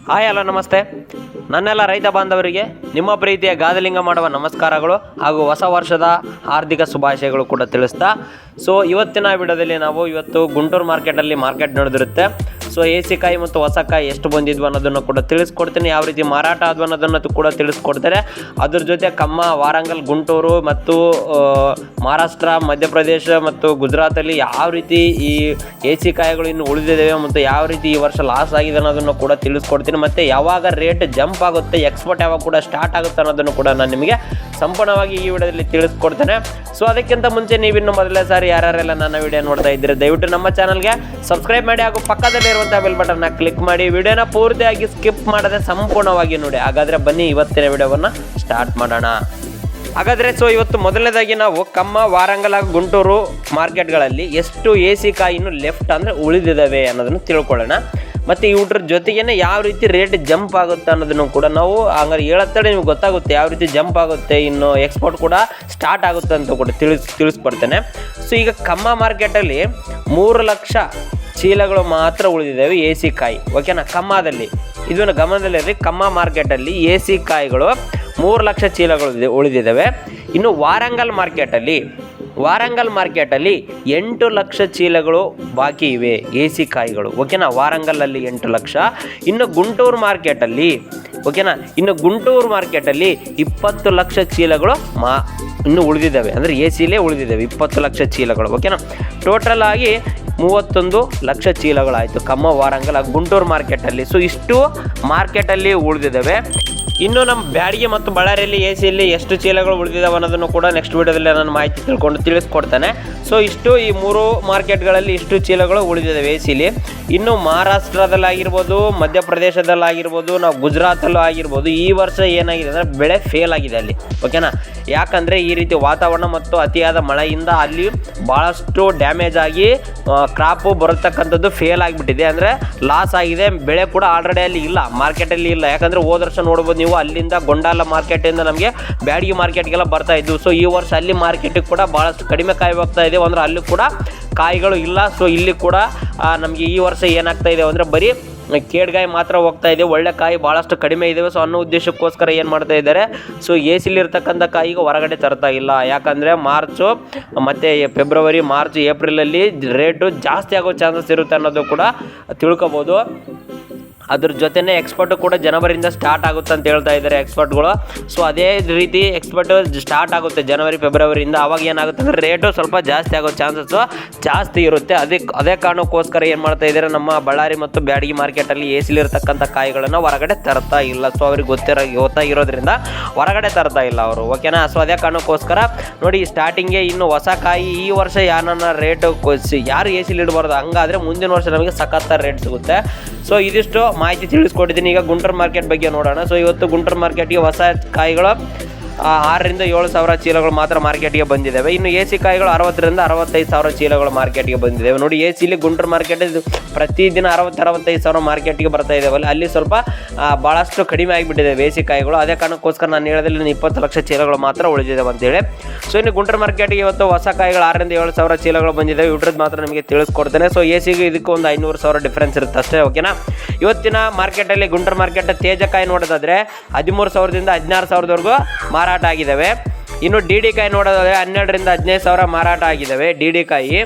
Hi hello ನಮಸ್ತೆ. ನನ್ನೆಲ್ಲ ರೈತ ಬಾಂಧವರಿಗೆ ನಿಮ್ಮ ಪ್ರೀತಿಯ ಗಾದಲಿಂಗ ಮಾಡುವ ನಮಸ್ಕಾರಗಳು ಹಾಗೂ ಹೊಸ ವರ್ಷದ ಹಾರ್ದಿಕ ಶುಭಾಶಯಗಳು ಕೂಡ ತಿಳಿಸ್ತಾ ಇವತ್ತಿನ ವಿಡಿಯೋದಲ್ಲಿ ನಾವು ಇವತ್ತು ಗುಂಟೂರು ಮಾರ್ಕೆಟಲ್ಲಿ ಮಾರ್ಕೆಟ್ ನಡೆದಿರುತ್ತೆ. ಎಸಿ ಕಾಯಿ ಮತ್ತು ಹೊಸ ಕಾಯಿ ಎಷ್ಟು ಬಂದಿದ್ವು ಅನ್ನೋದನ್ನು ಕೂಡ ತಿಳಿಸ್ಕೊಡ್ತೀನಿ. ಯಾವ ರೀತಿ ಮಾರಾಟ ಆದ್ವು ಅನ್ನೋದನ್ನು ಕೂಡ ತಿಳಿಸ್ಕೊಡ್ತಾರೆ. ಅದ್ರ ಜೊತೆ ಕಮ್ಮ, ವಾರಂಗಲ್, ಗುಂಟೂರು ಮತ್ತು ಮಹಾರಾಷ್ಟ್ರ, ಮಧ್ಯಪ್ರದೇಶ ಮತ್ತು ಗುಜರಾತಲ್ಲಿ ಯಾವ ರೀತಿ ಈ ಎಸಿ ಕಾಯಿಗಳು ಇನ್ನು ಉಳಿದಿದ್ದಾವೆ ಮತ್ತು ಯಾವ ರೀತಿ ಈ ವರ್ಷ ಲಾಸ್ ಆಗಿದೆ ಅನ್ನೋದನ್ನು ಕೂಡ ತಿಳಿಸ್ಕೊಡ್ತೀನಿ. ಮತ್ತು ಯಾವಾಗ ರೇಟ್ ಜಂಪ್ ಆಗುತ್ತೆ, ಎಕ್ಸ್ಪೋರ್ಟ್ ಯಾವಾಗ ಕೂಡ ಸ್ಟಾರ್ಟ್ ಆಗುತ್ತೆ ಅನ್ನೋದನ್ನು ಕೂಡ ನಾನು ನಿಮಗೆ ಸಂಪೂರ್ಣವಾಗಿ ಈ ವಿಡಿಯೋದಲ್ಲಿ ತಿಳಿಸ್ಕೊಡ್ತೇನೆ. ಅದಕ್ಕಿಂತ ಮುಂಚೆ ನೀವಿನ್ನು ಮೊದಲೇ ಸಾರಿ ಯಾರ್ಯಾರೆಲ್ಲ ನನ್ನ ವಿಡಿಯೋ ನೋಡ್ತಾ ಇದ್ದೀರಿ ದಯವಿಟ್ಟು ನಮ್ಮ ಚಾನಲ್ಗೆ ಸಬ್ಸ್ಕ್ರೈಬ್ ಮಾಡಿ ಹಾಗೂ ಪಕ್ಕದಲ್ಲಿರುವಂಥ ಬೆಲ್ ಬಟನ್ನ ಕ್ಲಿಕ್ ಮಾಡಿ ವಿಡಿಯೋನ ಪೂರ್ತಿಯಾಗಿ ಸ್ಕಿಪ್ ಮಾಡದೆ ಸಂಪೂರ್ಣವಾಗಿ ನೋಡಿ. ಹಾಗಾದರೆ ಬನ್ನಿ ಇವತ್ತಿನ ವಿಡಿಯೋವನ್ನು ಸ್ಟಾರ್ಟ್ ಮಾಡೋಣ. ಹಾಗಾದರೆ ಇವತ್ತು ಮೊದಲನೇದಾಗಿ ನಾವು ಕಮ್ಮ, ವಾರಂಗಲ್ ಹಾಗೂ ಗುಂಟೂರು ಮಾರ್ಕೆಟ್ಗಳಲ್ಲಿ ಎಷ್ಟು ಎಸಿ ಕಾಯಿ ಇನ್ನು ಲೆಫ್ಟ್ ಅಂದರೆ ಉಳಿದಿದ್ದಾವೆ ಅನ್ನೋದನ್ನು ತಿಳ್ಕೊಳ್ಳೋಣ. ಮತ್ತು ಇವ್ರ ಜೊತೆಗೇ ಯಾವ ರೀತಿ ರೇಟ್ ಜಂಪ್ ಆಗುತ್ತೆ ಅನ್ನೋದನ್ನು ಕೂಡ ನಾವು ಹಂಗಾರೆ ಹೇಳತ್ತಡೆ ನಿಮ್ಗೆ ಗೊತ್ತಾಗುತ್ತೆ ಯಾವ ರೀತಿ ಜಂಪ್ ಆಗುತ್ತೆ, ಇನ್ನು ಎಕ್ಸ್ಪೋರ್ಟ್ ಕೂಡ ಸ್ಟಾರ್ಟ್ ಆಗುತ್ತೆ ಅಂತ ಕೂಡ ತಿಳಿಸ್ಕೊಡ್ತೇನೆ. ಈಗ ಕಮ್ಮ ಮಾರ್ಕೆಟಲ್ಲಿ 3 ಲಕ್ಷ ಚೀಲಗಳು ಮಾತ್ರ ಉಳಿದಿದ್ದಾವೆ ಎಸಿ ಕಾಯಿ. ಓಕೆನಾ? ಕಮ್ಮದಲ್ಲಿ ಇದನ್ನು ಗಮನದಲ್ಲಿರಲಿ. ಕಮ್ಮ ಮಾರ್ಕೆಟಲ್ಲಿ ಎಸಿ ಕಾಯಿಗಳು 3 ಲಕ್ಷ ಚೀಲಗಳು ಉಳಿದಿದ್ದಾವೆ. ಇನ್ನು ವಾರಂಗಲ್ ಮಾರ್ಕೆಟಲ್ಲಿ 8 ಲಕ್ಷ ಚೀಲಗಳು ಬಾಕಿ ಇವೆ ಎಸಿ ಕಾಯಿಗಳು. ಓಕೆನಾ? ವಾರಂಗಲಲ್ಲಿ 8 ಲಕ್ಷ. ಇನ್ನು ಗುಂಟೂರು ಮಾರ್ಕೆಟಲ್ಲಿ 20 ಲಕ್ಷ ಚೀಲಗಳು ಇನ್ನು ಉಳಿದಿದ್ದಾವೆ. ಅಂದರೆ ಎಸಿಲೇ ಉಳಿದಿದ್ದಾವೆ 20 ಲಕ್ಷ ಚೀಲಗಳು. ಓಕೆನಾ? ಟೋಟಲ್ ಆಗಿ 31 ಲಕ್ಷ ಚೀಲಗಳಾಯಿತು ಕಮ್ಮ, ವಾರಂಗಲ್ ಹಾಗೂ ಗುಂಟೂರು ಮಾರ್ಕೆಟಲ್ಲಿ. ಇಷ್ಟು ಮಾರ್ಕೆಟಲ್ಲಿ ಉಳಿದಿದ್ದಾವೆ. ಇನ್ನು ನಮ್ಮ ಬ್ಯಾಡಗಿ ಮತ್ತು ಬಳ್ಳಾರಿಯಲ್ಲಿ ಎಸಿಯಲ್ಲಿ ಎಷ್ಟು ಚೀಲಗಳು ಉಳಿದಿದ್ದಾವೆ ಅನ್ನೋದನ್ನು ಕೂಡ ನೆಕ್ಸ್ಟ್ ವೀಡಿಯೋದಲ್ಲಿ ನಾನು ಮಾಹಿತಿ ತಿಳಿಸ್ಕೊಡ್ತೇನೆ. ಇಷ್ಟು ಈ 3 ಮಾರ್ಕೆಟ್ಗಳಲ್ಲಿ ಇಷ್ಟು ಚೀಲಗಳು ಉಳಿದಿದ್ದಾವೆ ಎಸಿಲಿ. ಇನ್ನು ಮಹಾರಾಷ್ಟ್ರದಲ್ಲಾಗಿರ್ಬೋದು, ಮಧ್ಯಪ್ರದೇಶದಲ್ಲಾಗಿರ್ಬೋದು, ನಾವು ಗುಜರಾತಲ್ಲೂ ಆಗಿರ್ಬೋದು, ಈ ವರ್ಷ ಏನಾಗಿದೆ ಅಂದರೆ ಬೆಳೆ ಫೇಲ್ ಆಗಿದೆ ಅಲ್ಲಿ. ಓಕೆನಾ? ಯಾಕಂದರೆ ಈ ರೀತಿ ವಾತಾವರಣ ಮತ್ತು ಅತಿಯಾದ ಮಳೆಯಿಂದ ಅಲ್ಲಿ ಭಾಳಷ್ಟು ಡ್ಯಾಮೇಜ್ ಆಗಿ ಕ್ರಾಪು ಬರತಕ್ಕಂಥದ್ದು ಫೇಲ್ ಆಗಿಬಿಟ್ಟಿದೆ. ಅಂದರೆ ಲಾಸ್ ಆಗಿದೆ. ಬೆಳೆ ಕೂಡ ಆಲ್ರೆಡಿ ಅಲ್ಲಿ ಇಲ್ಲ, ಮಾರ್ಕೆಟಲ್ಲಿ ಇಲ್ಲ. ಯಾಕಂದರೆ ಹೋದ ವರ್ಷ ನೋಡ್ಬೋದು ನೀವು, ಅಲ್ಲಿಂದ ಗೊಂಡಾಲ ಮಾರ್ಕೆಟಿಂದ ನಮಗೆ ಬ್ಯಾಡಗಿ ಮಾರ್ಕೆಟ್ಗೆಲ್ಲ ಬರ್ತಾ ಇದ್ದು. ಈ ವರ್ಷ ಅಲ್ಲಿ ಮಾರ್ಕೆಟಿಗೆ ಕೂಡ ಭಾಳಷ್ಟು ಕಡಿಮೆ ಕಾಯಿ ಹೋಗ್ತಾ ಇದೆ. ಅಂದರೆ ಅಲ್ಲಿ ಕೂಡ ಕಾಯಿಗಳು ಇಲ್ಲ. ಇಲ್ಲಿ ಕೂಡ ನಮಗೆ ಈ ವರ್ಷ ಏನಾಗ್ತಾ ಇದೆ ಅಂದರೆ ಬರೀ ಕೇಡ್ಗಾಯಿ ಮಾತ್ರ ಹೋಗ್ತಾ ಇದೆ. ಒಳ್ಳೆ ಕಾಯಿ ಭಾಳಷ್ಟು ಕಡಿಮೆ ಇದ್ದಾವೆ. ಅನ್ನೋ ಉದ್ದೇಶಕ್ಕೋಸ್ಕರ ಏನು ಮಾಡ್ತಾ ಇದ್ದಾರೆ, ಎಸಿಲಿರ್ತಕ್ಕಂಥ ಕಾಯಿಗೆ ಹೊರಗಡೆ ತರ್ತಾ ಇಲ್ಲ. ಯಾಕಂದರೆ ಮಾರ್ಚು ಮತ್ತು ಫೆಬ್ರವರಿ, ಮಾರ್ಚ್, ಏಪ್ರಿಲಲ್ಲಿ ರೇಟು ಜಾಸ್ತಿ ಆಗೋ ಚಾನ್ಸಸ್ ಇರುತ್ತೆ ಅನ್ನೋದು ಕೂಡ ತಿಳ್ಕೊಬೋದು. ಅದ್ರ ಜೊತೆನೇ ಎಕ್ಸ್ಪೋರ್ಟು ಕೂಡ ಜನವರಿಯಿಂದ ಸ್ಟಾರ್ಟ್ ಆಗುತ್ತೆ ಅಂತ ಹೇಳ್ತಾ ಇದ್ದಾರೆ ಎಕ್ಸ್ಪೋರ್ಟ್ಗಳು. ಅದೇ ರೀತಿ ಎಕ್ಸ್ಪೋರ್ಟು ಸ್ಟಾರ್ಟ್ ಆಗುತ್ತೆ ಜನವರಿ, ಫೆಬ್ರವರಿಯಿಂದ. ಅವಾಗ ಏನಾಗುತ್ತೆ ಅಂದರೆ ರೇಟು ಸ್ವಲ್ಪ ಜಾಸ್ತಿ ಆಗೋ ಚಾನ್ಸಸ್ಸು ಜಾಸ್ತಿ ಇರುತ್ತೆ. ಅದೇ ಕಾರಣಕ್ಕೋಸ್ಕರ ಏನು ಮಾಡ್ತಾ ಇದ್ದಾರೆ, ನಮ್ಮ ಬಳ್ಳಾರಿ ಮತ್ತು ಬ್ಯಾಡಗಿ ಮಾರ್ಕೆಟಲ್ಲಿ ಎಸಿಲಿರ್ತಕ್ಕಂಥ ಕಾಯಿಗಳನ್ನು ಹೊರಗಡೆ ತರ್ತಾ ಇಲ್ಲ. ಅವ್ರಿಗೆ ಗೊತ್ತಾಗಿರೋದ್ರಿಂದ ಹೊರಗಡೆ ತರ್ತಾ ಇಲ್ಲ ಅವರು. ಓಕೆನಾ? ಅದೇ ಕಾರಣಕ್ಕೋಸ್ಕರ ನೋಡಿ, ಸ್ಟಾರ್ಟಿಂಗೇ ಇನ್ನು ಹೊಸ ಕಾಯಿ ಈ ವರ್ಷ ಯಾರನ್ನ ರೇಟು ಯಾರು ಎಸಿಲಿ ಇಡಬಾರ್ದು. ಹಂಗಾದರೆ ಮುಂದಿನ ವರ್ಷ ನಮಗೆ ಸಖತ್ತ ರೇಟ್ ಸಿಗುತ್ತೆ. ಇದಿಷ್ಟು ಮಾಹಿತಿ ತಿಳಿಸ್ಕೊಟ್ಟಿದ್ದೀನಿ. ಈಗ ಗುಂಟೂರು ಮಾರ್ಕೆಟ್ ಬಗ್ಗೆ ನೋಡೋಣ. ಇವತ್ತು ಗುಂಟೂರು ಮಾರ್ಕೆಟ್ಗೆ ಹೊಸ ಕಾಯಿಗಳು 6,000 ರಿಂದ 7,000 ಚೀಲಗಳು ಮಾತ್ರ ಮಾರ್ಕೆಟ್ಗೆ ಬಂದಿದ್ದಾವೆ. ಇನ್ನು ಎಸಿ ಕಾಯಿಗಳು 60,000 ರಿಂದ 65,000 ಚೀಲಗಳು ಮಾರ್ಕೆಟ್ಗೆ ಬಂದಿದ್ದಾವೆ. ನೋಡಿ, ಎಸಿಲಿ ಗುಂಟೂರು ಮಾರ್ಕೆಟ್ ಪ್ರತಿದಿನ 60,000-65,000 ಮಾರ್ಕೆಟ್ಗೆ ಬರ್ತಾ ಇದ್ದಾವಲ್ಲ, ಅಲ್ಲಿ ಸ್ವಲ್ಪ ಭಾಳಷ್ಟು ಕಡಿಮೆ ಆಗಿಬಿಟ್ಟಿದೆ ಎಸಿ ಕಾಯಿಗಳು. ಅದೇ ಕಾರಣಕ್ಕೋಸ್ಕರ ನಾನು ಹೇಳೋದ್ರಲ್ಲಿ 20 ಲಕ್ಷ ಚೀಲಗಳು ಮಾತ್ರ ಉಳಿದಿದ್ದಾವೆ ಅಂತೇಳಿ. ಇನ್ನು ಗುಂಟೂರು ಮಾರ್ಕೆಟ್ಗೆ ಇವತ್ತು ಹೊಸ ಕಾಯಿಗಳು 6,000 ರಿಂದ 7,000 ಚೀಲಗಳು ಬಂದಿದ್ದಾವೆ. ಇವ್ರದ್ದು ಮಾತ್ರ ನಿಮಗೆ ತಿಳಿಸ್ಕೊಡ್ತೇನೆ. ಎಸಿಗೆ ಇದಕ್ಕೆ ಒಂದು 500,000 ಡಿಫ್ರೆನ್ಸ್ ಇರುತ್ತೆ ಅಷ್ಟೇ. ಓಕೆನಾ? ಇವತ್ತಿನ ಮಾರ್ಕೆಟಲ್ಲಿ ಗುಂಟೂರು ಮಾರ್ಕೆಟ್ ತೇಜ ಕಾಯಿ ನೋಡೋದಾದರೆ 13,000 ದಿಂದ 16,000ವರೆಗೂ ಮಾರಾಟ ಆಗಿದ್ದಾವೆ. ಇನ್ನು ಡಿ ಕಾಯಿ ನೋಡೋದಾದರೆ 12,000 ರಿಂದ 15,000 ಮಾರಾಟ ಆಗಿದ್ದಾವೆ ಡಿ ಕಾಯಿ.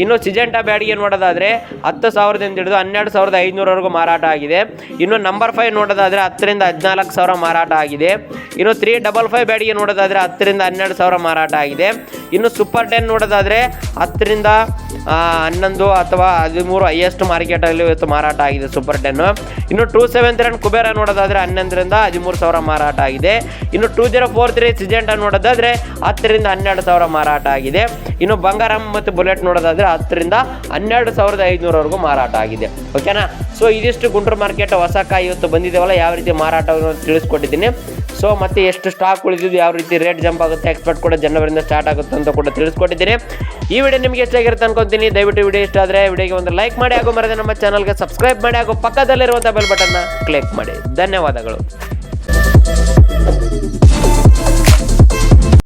ಇನ್ನು ಸಿಜೆಂಟಾ ಬ್ಯಾಡಿಗೆ ನೋಡೋದಾದರೆ 10,000 ದಿಂದ ಹಿಡಿದು 12,500ವರೆಗೂ ಮಾರಾಟ ಆಗಿದೆ. ಇನ್ನು ನಂಬರ್ 5 ನೋಡೋದಾದರೆ 10,000 ರಿಂದ 14,000 ಮಾರಾಟ ಆಗಿದೆ. ಇನ್ನು 355 ಬ್ಯಾಡಿಗೆ ನೋಡೋದಾದರೆ 10,000 ರಿಂದ 12,000 ಮಾರಾಟ ಆಗಿದೆ. ಇನ್ನು ಸೂಪರ್ 10 ನೋಡೋದಾದರೆ 10,000 ರಿಂದ 11 ಅಥವಾ 13 ಹೈಯೆಸ್ಟ್ ಮಾರ್ಕೆಟಲ್ಲಿ ಇವತ್ತು ಮಾರಾಟ ಆಗಿದೆ ಸೂಪರ್ 10. ಇನ್ನು 273 ಕುಬೇರ ನೋಡೋದಾದರೆ 11,000 ರಿಂದ 13,000 ಮಾರಾಟ ಆಗಿದೆ. ಇನ್ನು 2043 ಸಿಜೆಂಟಾ ನೋಡೋದಾದರೆ 10,000 ರಿಂದ 12,000 ಮಾರಾಟ ಆಗಿದೆ. ಇನ್ನು ಬಂಗಾರಂ ಮತ್ತು ಬುಲೆಟ್ ನೋಡೋದಾದರೆ 10,000 ರಿಂದ 12,500ವರೆಗೂ ಮಾರಾಟ ಆಗಿದೆ. ಓಕೆನಾ? ಇದಿಷ್ಟು ಗುಂಟೂರು ಮಾರ್ಕೆಟ್ ಹೊಸ ಕಾಯಿ ಇವತ್ತು ಬಂದಿದ್ದೇವಲ್ಲ, ಯಾವ ರೀತಿ ಮಾರಾಟವನ್ನು ತಿಳಿಸ್ಕೊಟ್ಟಿದ್ದೀನಿ. ಮತ್ತು ಎಷ್ಟು ಸ್ಟಾಕ್ ಉಳಿದಿದ್ದು, ಯಾವ ರೀತಿ ರೇಟ್ ಜಂಪ್ ಆಗುತ್ತೆ, ಎಕ್ಸ್ಪೋರ್ಟ್ ಕೂಡ ಜನವರಿಯಿಂದ ಸ್ಟಾರ್ಟ್ ಆಗುತ್ತೆ ಅಂತ ಕೂಡ ತಿಳಿಸ್ಕೊಟ್ಟಿದ್ದೀನಿ. ಈ ವಿಡಿಯೋ ನಿಮಗೆ ಹೆಚ್ಚಾಗಿರುತ್ತೆ ಅನ್ಕೊತೀನಿ. ದಯವಿಟ್ಟು ವಿಡಿಯೋ ಇಷ್ಟ ಆದರೆ ವಿಡಿಯೋಗೆ ಒಂದು ಲೈಕ್ ಮಾಡಿ ಹಾಗೂ ಮರೆಯದೆ ನಮ್ಮ ಚಾನಲ್ಗೆ ಸಬ್ಸ್ಕ್ರೈಬ್ ಮಾಡಿ ಹಾಗೂ ಪಕ್ಕದಲ್ಲಿರುವಂಥ ಬೆಲ್ ಬಟನ್ನ ಕ್ಲಿಕ್ ಮಾಡಿ. ಧನ್ಯವಾದಗಳು.